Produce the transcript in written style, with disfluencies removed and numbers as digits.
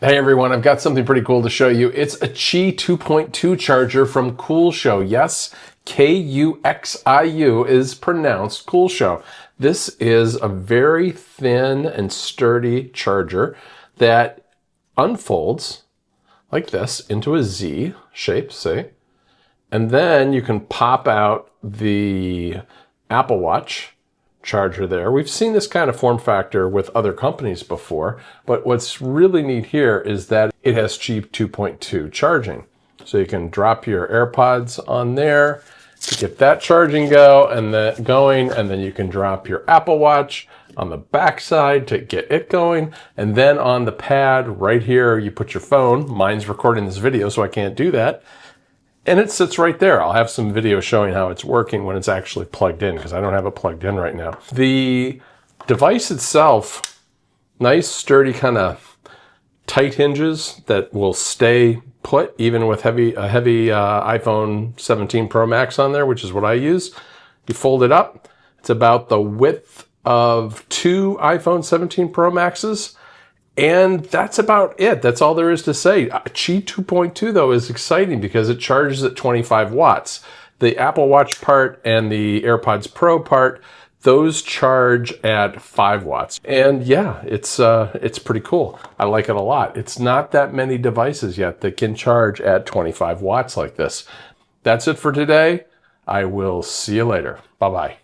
Hey everyone, I've got something pretty cool to show you. It's a Qi 2.2 charger from Kuxiu. Yes, Kuxiu is pronounced Kuxiu. This is a very thin and sturdy charger that unfolds like this into a Z shape, see? And then you can pop out the Apple Watch charger there. We've seen this kind of form factor with other companies before, but what's really neat here is that it has Qi 2.2 charging. So you can drop your AirPods on there to get that charging going, and then you can drop your Apple Watch on the back side to get it going, and then on the pad right here you put your phone. Mine's recording this video so I can't do that. And it sits right there. I'll have some video showing how it's working when it's actually plugged in, because I don't have it plugged in right now. The device itself, nice, sturdy, kind of tight hinges that will stay put even with a heavy iPhone 17 Pro Max on there, which is what I use. You fold it up. It's about the width of 2 iPhone 17 Pro Maxes. And that's about it. That's all there is to say. Qi 2.2 though is exciting because it charges at 25 watts. The Apple Watch part and the AirPods Pro part, those charge at 5 watts. And yeah, it's pretty cool. I like it a lot. It's not that many devices yet that can charge at 25 watts like this. That's it for today. I will see you later. Bye-bye.